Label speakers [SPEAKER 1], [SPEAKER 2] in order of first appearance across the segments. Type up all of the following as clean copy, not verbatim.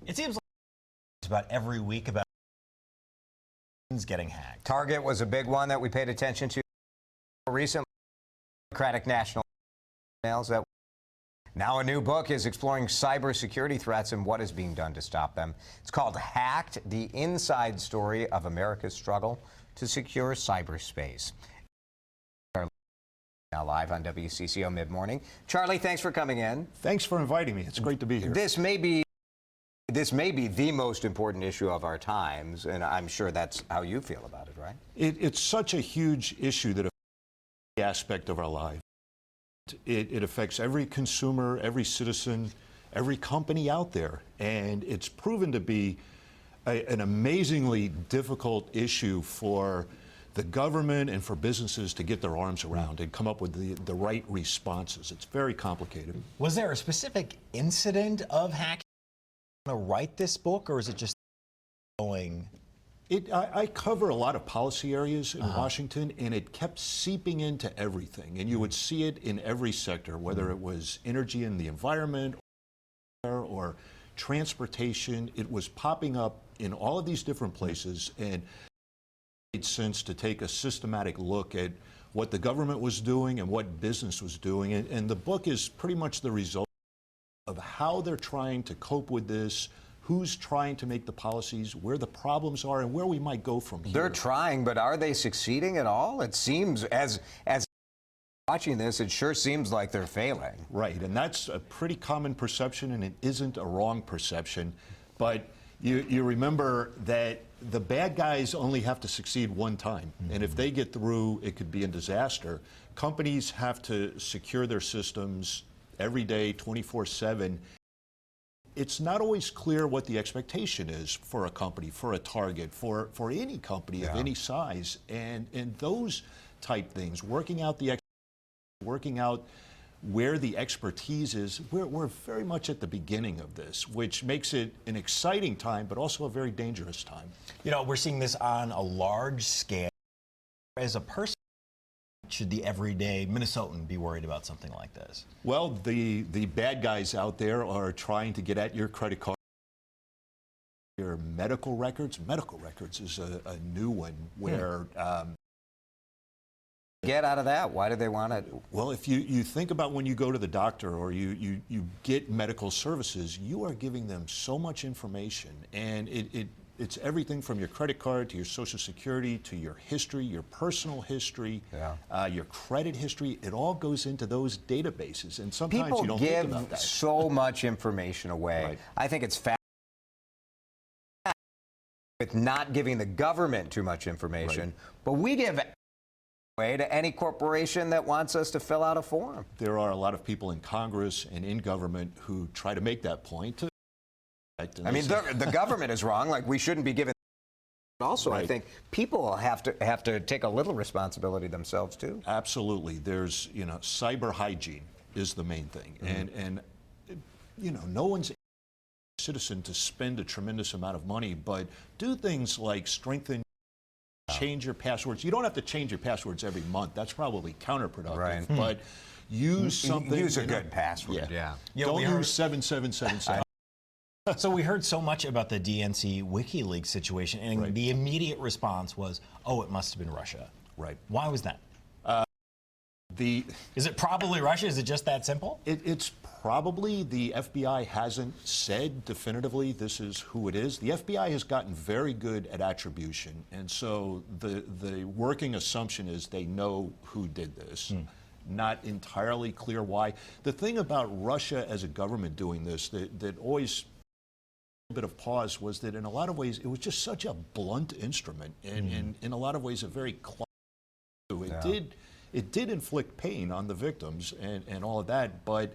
[SPEAKER 1] It seems like it's about every week about getting hacked.
[SPEAKER 2] Target was a big one that we paid attention to recently. Democratic National emails that now a new book is exploring cybersecurity threats and what is being done to stop them. It's called Hacked: The Inside Story of America's Struggle to Secure Cyberspace. Now live on WCCO Mid-Morning. Charlie, thanks for coming in.
[SPEAKER 3] Thanks for inviting me. It's great to be here.
[SPEAKER 2] This may be the most important issue of our times, and I'm sure that's how you feel about it, right?
[SPEAKER 3] It's such a huge issue that affects every aspect of our life. It affects every consumer, every citizen, every company out there, and it's proven to be an amazingly difficult issue for the government and for businesses to get their arms around and come up with the right responses. It's very complicated.
[SPEAKER 1] Was there a specific incident of hacking to write this book, or is it just going?
[SPEAKER 3] I cover a lot of policy areas in Washington, and it kept seeping into everything. And you would see it in every sector, whether it was energy and the environment or transportation. It was popping up in all of these different places, and it made sense to take a systematic look at what the government was doing and what business was doing. And the book is pretty much the result of how they're trying to cope with this, who's trying to make the policies, where the problems are, and where we might go from here.
[SPEAKER 2] They're trying, but are they succeeding at all? It seems, as watching this, it sure seems like they're failing.
[SPEAKER 3] Right, and that's a pretty common perception, and it isn't a wrong perception. But you remember that the bad guys only have to succeed one time, and if they get through, it could be a disaster. Companies have to secure their systems every day, 24/7. It's not always clear what the expectation is for a company, for a target, for any company of any size, and those type things, working out where the expertise is. We're very much at the beginning of this, which makes it an exciting time, but also a very dangerous time.
[SPEAKER 1] You know, we're seeing this on a large scale. As a person, should the everyday Minnesotan be worried about something like this?
[SPEAKER 3] Well, the bad guys out there are trying to get at your credit card, your medical records. Medical records is a new one where
[SPEAKER 2] Get out of that. Why do they want it?
[SPEAKER 3] well, if you think about when you go to the doctor or you get medical services, you are giving them so much information, and it's everything from your credit card to your Social Security to your history, your personal history, your credit history. It all goes into those databases, and sometimes
[SPEAKER 2] People
[SPEAKER 3] you don't think about
[SPEAKER 2] give
[SPEAKER 3] that.
[SPEAKER 2] so much information away.
[SPEAKER 3] Right.
[SPEAKER 2] I think it's with not giving the government too much information, but we give away to any corporation that wants us to fill out a form.
[SPEAKER 3] There are a lot of people in Congress and in government who try to make that point.
[SPEAKER 2] I mean, the government is wrong. Like, we shouldn't be giving. Also, I think people have to take a little responsibility themselves too.
[SPEAKER 3] Absolutely. There's, cyber hygiene is the main thing, and no one's a citizen to spend a tremendous amount of money, but do things like strengthen. Change your passwords. You don't have to change your passwords every month. That's probably counterproductive.
[SPEAKER 2] Right.
[SPEAKER 3] But use something.
[SPEAKER 2] Use a good password.
[SPEAKER 1] Yeah,
[SPEAKER 3] Don't use 7777.
[SPEAKER 1] So we heard so much about the DNC WikiLeaks situation, and the immediate response was, "Oh, it must have been Russia."
[SPEAKER 3] Right.
[SPEAKER 1] Why was that? Is it probably Russia? Is it just that simple?
[SPEAKER 3] It's probably the FBI hasn't said definitively this is who it is. The FBI has gotten very good at attribution, and so the working assumption is they know who did this. Not entirely clear why. The thing about Russia as a government doing this that always a bit of pause was that in a lot of ways it was just such a blunt instrument, and in a lot of ways a very it did inflict pain on the victims and all of that, but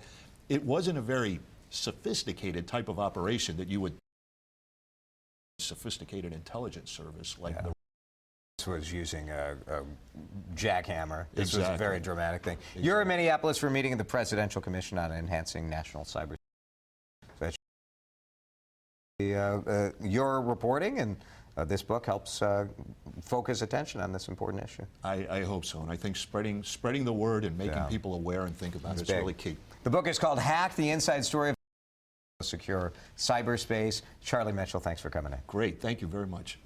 [SPEAKER 3] it wasn't a very sophisticated type of operation that you would sophisticated intelligence service like the
[SPEAKER 2] This was using a jackhammer. This was a
[SPEAKER 3] Exactly.
[SPEAKER 2] very dramatic thing. You're in Minneapolis for a meeting of the Presidential Commission on Enhancing National Cyber. Your reporting and this book helps focus attention on this important issue.
[SPEAKER 3] I hope so, and I think spreading the word and making people aware and think about it is really key.
[SPEAKER 2] The book is called Hack: The Inside Story of secure cyberspace. Charlie Mitchell, thanks for coming in.
[SPEAKER 3] Great. Thank you very much.